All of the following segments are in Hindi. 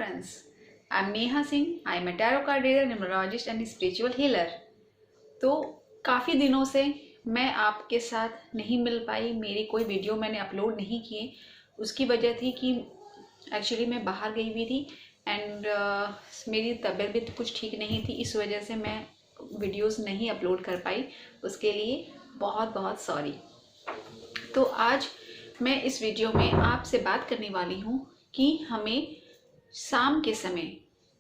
friends, I'm Neha Singh. I'm a tarot card reader, numerologist and spiritual healer. तो काफ़ी दिनों से मैं आपके साथ नहीं मिल पाई, मेरी कोई वीडियो मैंने अपलोड नहीं किए। उसकी वजह थी कि एक्चुअली मैं बाहर गई हुई थी एंड मेरी तबीयत भी कुछ ठीक नहीं थी, इस वजह से मैं वीडियोस नहीं अपलोड कर पाई। उसके लिए बहुत बहुत सॉरी। तो आज मैं इस वीडियो में आपसे बात करने वाली हूँ कि हमें शाम के समय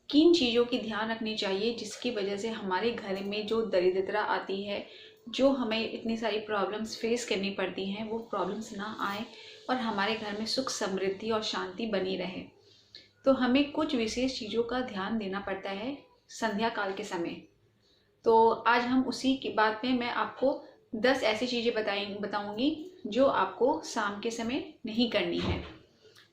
किन चीज़ों की ध्यान रखनी चाहिए जिसकी वजह से हमारे घर में जो दरिद्रता आती है, जो हमें इतनी सारी प्रॉब्लम्स फेस करनी पड़ती हैं, वो प्रॉब्लम्स ना आए और हमारे घर में सुख समृद्धि और शांति बनी रहे। तो हमें कुछ विशेष चीज़ों का ध्यान देना पड़ता है संध्या काल के समय। तो आज हम उसी की बात में मैं आपको 10 ऐसी चीज़ें बताऊंगी जो आपको शाम के समय नहीं करनी है।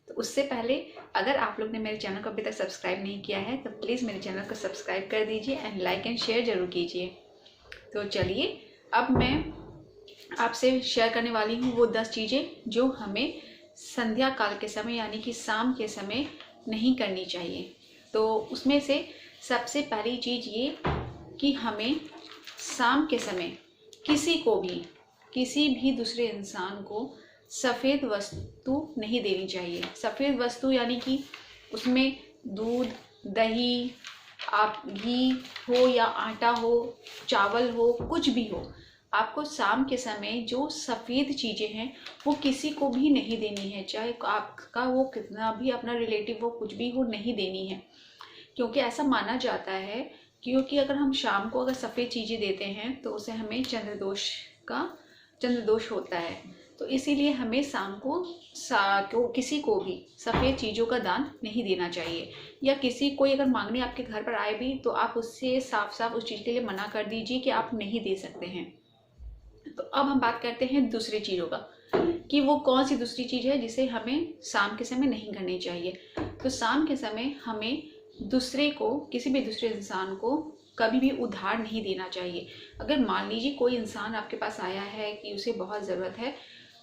तो उससे पहले अगर आप लोग ने मेरे चैनल को अभी तक सब्सक्राइब नहीं किया है तो प्लीज़ मेरे चैनल को सब्सक्राइब कर दीजिए एंड लाइक एंड शेयर ज़रूर कीजिए। तो चलिए अब मैं आपसे शेयर करने वाली हूँ वो 10 चीज़ें जो हमें संध्या काल के समय यानी कि शाम के समय नहीं करनी चाहिए। तो उसमें से सबसे पहली चीज़ ये कि हमें शाम के समय किसी भी दूसरे इंसान को सफ़ेद वस्तु नहीं देनी चाहिए। सफ़ेद वस्तु यानी कि उसमें दूध, दही, आप घी हो या आटा हो, चावल हो, कुछ भी हो, आपको शाम के समय जो सफ़ेद चीज़ें हैं वो किसी को भी नहीं देनी है। चाहे आपका वो कितना भी अपना रिलेटिव हो, कुछ भी हो, नहीं देनी है। क्योंकि ऐसा माना जाता है क्योंकि अगर हम शाम को अगर सफ़ेद चीज़ें देते हैं तो उसे हमें चंद्रदोष होता है। तो इसीलिए हमें शाम को किसी को भी सफ़ेद चीज़ों का दान नहीं देना चाहिए। या किसी कोई अगर मांगने आपके घर पर आए भी तो आप उससे साफ साफ उस चीज़ के लिए मना कर दीजिए कि आप नहीं दे सकते हैं। तो अब हम बात करते हैं दूसरी चीज़ों का कि वो कौन सी दूसरी चीज़ है जिसे हमें शाम के समय नहीं करनी चाहिए। तो शाम के समय हमें किसी भी दूसरे इंसान को कभी भी उधार नहीं देना चाहिए। अगर मान लीजिए कोई इंसान आपके पास आया है कि उसे बहुत ज़रूरत है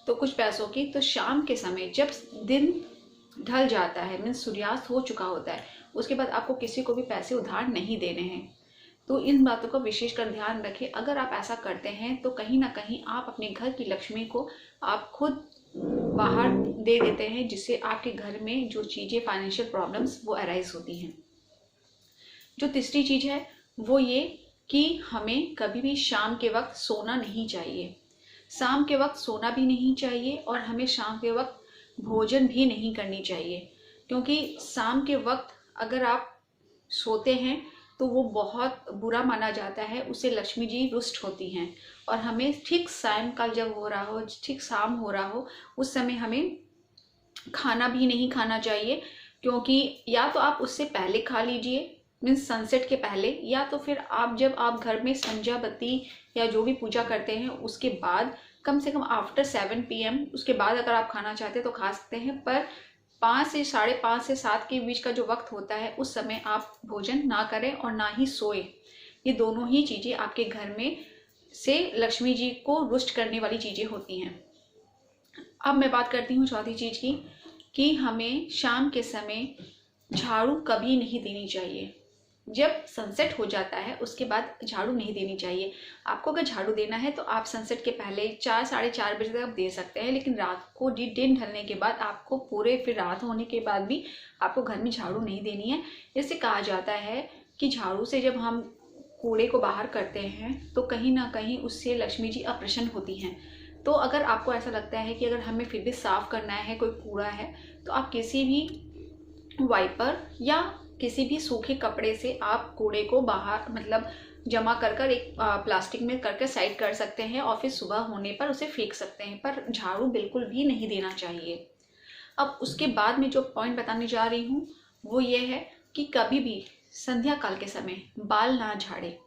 तो कुछ पैसों की, तो शाम के समय जब दिन ढल जाता है, मीन्स सूर्यास्त हो चुका होता है, उसके बाद आपको किसी को भी पैसे उधार नहीं देने हैं। तो इन बातों का विशेषकर ध्यान रखें। अगर आप ऐसा करते हैं तो कहीं ना कहीं आप अपने घर की लक्ष्मी को आप खुद बाहर दे देते हैं, जिससे आपके घर में जो चीज़ें फाइनेंशियल प्रॉब्लम्स वो अराइज होती हैं। जो तीसरी चीज़ है वो ये कि हमें कभी भी शाम के वक्त सोना नहीं चाहिए। शाम के वक्त सोना भी नहीं चाहिए और हमें शाम के वक्त भोजन भी नहीं करनी चाहिए। क्योंकि शाम के वक्त अगर आप सोते हैं तो वो बहुत बुरा माना जाता है, उससे लक्ष्मी जी रुष्ट होती हैं। और हमें ठीक सायंकाल जब हो रहा हो, ठीक शाम हो रहा हो, उस समय हमें खाना भी नहीं खाना चाहिए। क्योंकि या तो आप उससे पहले खा लीजिए, मीन्स सनसेट के पहले, या तो फिर जब आप घर में संध्या बत्ती या जो भी पूजा करते हैं उसके बाद, कम से कम आफ्टर 7 PM, उसके बाद अगर आप खाना चाहते हैं तो खा सकते हैं। पर 5 से 5:30 से 7 के बीच का जो वक्त होता है उस समय आप भोजन ना करें और ना ही सोए। ये दोनों ही चीज़ें आपके घर में से लक्ष्मी जी को रुष्ट करने वाली चीज़ें होती हैं। अब मैं बात करती हूँ चौथी चीज़ की कि हमें शाम के समय झाड़ू कभी नहीं देनी चाहिए। जब सनसेट हो जाता है उसके बाद झाड़ू नहीं देनी चाहिए। आपको अगर झाड़ू देना है तो आप सनसेट के पहले 4, 4:30 बजे तक दे सकते हैं, लेकिन रात को दिन ढलने के बाद आपको फिर रात होने के बाद भी आपको घर में झाड़ू नहीं देनी है। जैसे कहा जाता है कि झाड़ू से जब हम कूड़े को बाहर करते हैं तो कहीं ना कहीं उससे लक्ष्मी जी अप्रसन्न होती हैं। तो अगर आपको ऐसा लगता है कि अगर हमें फिर भी साफ करना है, कोई कूड़ा है, तो आप किसी भी वाइपर या किसी भी सूखे कपड़े से आप कूड़े को बाहर जमा कर एक प्लास्टिक में करके साइड कर सकते हैं और फिर सुबह होने पर उसे फेंक सकते हैं। पर झाड़ू बिल्कुल भी नहीं देना चाहिए। अब उसके बाद में जो पॉइंट बताने जा रही हूँ वो ये है कि कभी भी संध्या काल के समय बाल ना झाड़े।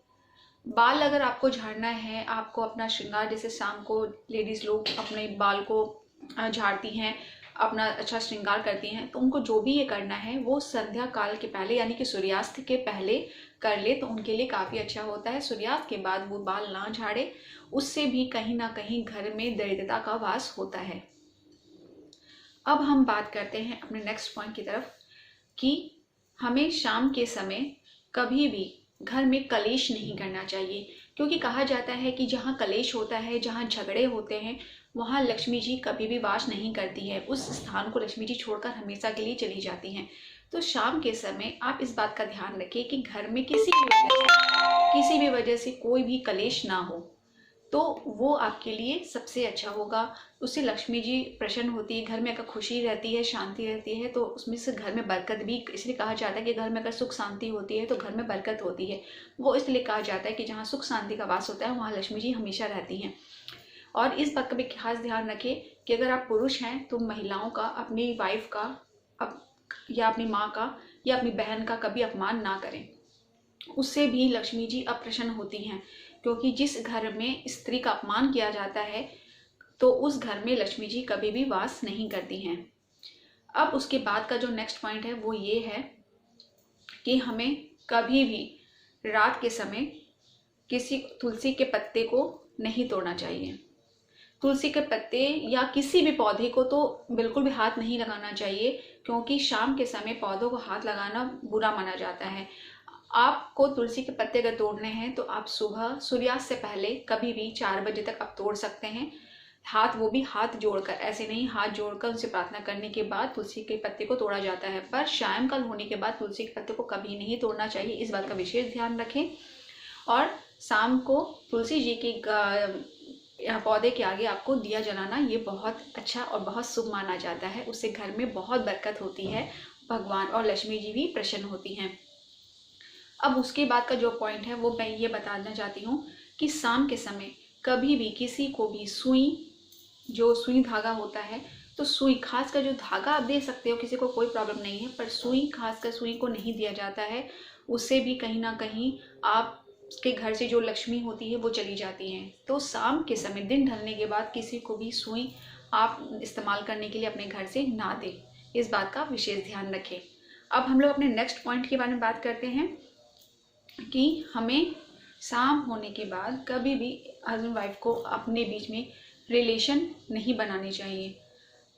बाल अगर आपको झाड़ना है, आपको अपना श्रृंगार, जैसे शाम को लेडीज़ लोग अपने बाल को झाड़ती हैं, अपना अच्छा श्रृंगार करती हैं, तो उनको जो भी ये करना है वो संध्या काल के पहले यानी कि सूर्यास्त के पहले कर ले तो उनके लिए काफ़ी अच्छा होता है। सूर्यास्त के बाद वो बाल ना झाड़े, उससे भी कहीं ना कहीं घर में दरिद्रता का वास होता है। अब हम बात करते हैं अपने नेक्स्ट पॉइंट की तरफ कि हमें शाम के समय कभी भी घर में कलेश नहीं करना चाहिए, क्योंकि कहा जाता है कि जहाँ कलेश होता है, जहाँ झगड़े होते हैं, वहाँ लक्ष्मी जी कभी भी वास नहीं करती है। उस स्थान को लक्ष्मी जी छोड़कर हमेशा के लिए चली जाती हैं। तो शाम के समय आप इस बात का ध्यान रखें कि घर में किसी भी वजह से कोई भी कलेश ना हो, तो वो आपके लिए सबसे अच्छा होगा। उससे लक्ष्मी जी प्रसन्न होती है, घर में अगर खुशी रहती है, शांति रहती है, तो उसमें से घर में बरकत भी, इसलिए कहा जाता है कि घर में अगर सुख शांति होती है तो घर में बरकत होती है। वो इसलिए कहा जाता है कि जहाँ सुख शांति का वास होता है वहाँ लक्ष्मी जी हमेशा रहती हैं। और इस बात का भी खास ध्यान रखें कि अगर आप पुरुष हैं तो महिलाओं का, अपनी वाइफ का या अपनी माँ का या अपनी बहन का कभी अपमान ना करें, उससे भी लक्ष्मी जी अप्रसन्न होती हैं। क्योंकि जिस घर में स्त्री का अपमान किया जाता है तो उस घर में लक्ष्मी जी कभी भी वास नहीं करती हैं। अब उसके बाद का जो नेक्स्ट पॉइंट है वो ये है कि हमें कभी भी रात के समय किसी तुलसी के पत्ते को नहीं तोड़ना चाहिए। तुलसी के पत्ते या किसी भी पौधे को तो बिल्कुल भी हाथ नहीं लगाना चाहिए, क्योंकि शाम के समय पौधों को हाथ लगाना बुरा माना जाता है। आपको तुलसी के पत्ते अगर तोड़ने हैं तो आप सुबह सूर्यास्त से पहले कभी भी 4 बजे तक आप तोड़ सकते हैं। वो भी हाथ जोड़कर, ऐसे नहीं, हाथ जोड़कर उनसे प्रार्थना करने के बाद तुलसी के पत्ते को तोड़ा जाता है। पर सायंकाल होने के बाद तुलसी के पत्ते को कभी नहीं तोड़ना चाहिए, इस बात का विशेष ध्यान रखें। और शाम को तुलसी जी के पौधे के आगे आपको दिया जलाना ये बहुत अच्छा और बहुत शुभ माना जाता है। उससे घर में बहुत बरकत होती है, भगवान और लक्ष्मी जी भी प्रसन्न होती हैं। अब उसके बाद का जो पॉइंट है वो मैं ये बताना चाहती हूँ कि शाम के समय कभी भी किसी को भी सुई धागा होता है, तो सुई, खासकर जो धागा आप दे सकते हो, किसी को कोई प्रॉब्लम नहीं है, पर सुई, खासकर सुई को नहीं दिया जाता है। उससे भी कहीं ना कहीं आपके घर से जो लक्ष्मी होती है वो चली जाती हैं। तो शाम के समय, दिन ढलने के बाद किसी को भी सुई आप इस्तेमाल करने के लिए अपने घर से ना दें, इस बात का विशेष ध्यान रखें। अब हम लोग अपने नेक्स्ट पॉइंट के बारे में बात करते हैं कि हमें शाम होने के बाद कभी भी हस्बैंड वाइफ को अपने बीच में रिलेशन नहीं बनाने चाहिए।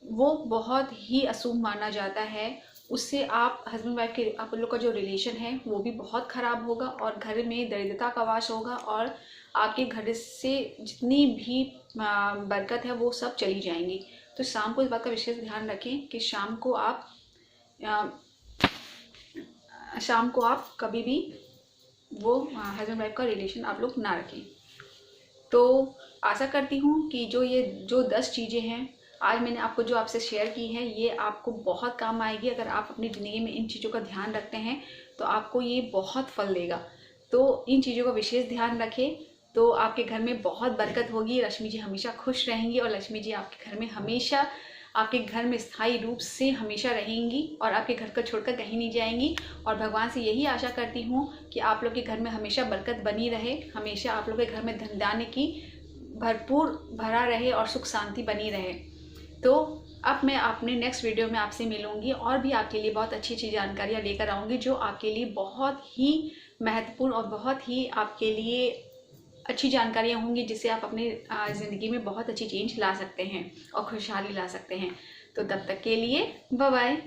वो बहुत ही अशुभ माना जाता है। उससे आप हस्बैंड वाइफ के, आप लोग का जो रिलेशन है वो भी बहुत ख़राब होगा और घर में दरिद्रता का वास होगा और आपके घर से जितनी भी बरकत है वो सब चली जाएंगी। तो शाम को इस बात का विशेष ध्यान रखें कि शाम को आप कभी भी वो हस्बैंड वाइफ का रिलेशन आप लोग ना रखें। तो आशा करती हूँ कि जो 10 चीज़ें हैं आज मैंने आपको जो आपसे शेयर की है, ये आपको बहुत काम आएगी। अगर आप अपनी ज़िंदगी में इन चीज़ों का ध्यान रखते हैं तो आपको ये बहुत फल देगा। तो इन चीज़ों का विशेष ध्यान रखें, तो आपके घर में बहुत बरकत होगी, लक्ष्मी जी हमेशा खुश रहेंगी और लक्ष्मी जी आपके घर में हमेशा, आपके घर में स्थायी रूप से हमेशा रहेंगी और आपके घर को छोड़कर कहीं नहीं जाएंगी। और भगवान से यही आशा करती हूँ कि आप लोग के घर में हमेशा बरकत बनी रहे, हमेशा आप लोग के घर में धन धान्य की भरपूर भरा रहे और सुख शांति बनी रहे। तो अब मैं अपने नेक्स्ट वीडियो में आपसे मिलूंगी और भी आपके लिए बहुत अच्छी अच्छी जानकारियाँ लेकर आऊँगी, जो आपके लिए बहुत ही महत्वपूर्ण और बहुत ही आपके लिए अच्छी जानकारियाँ होंगी, जिससे आप अपनी ज़िंदगी में बहुत अच्छी चेंज ला सकते हैं और खुशहाली ला सकते हैं। तो तब तक के लिए बाय बाय।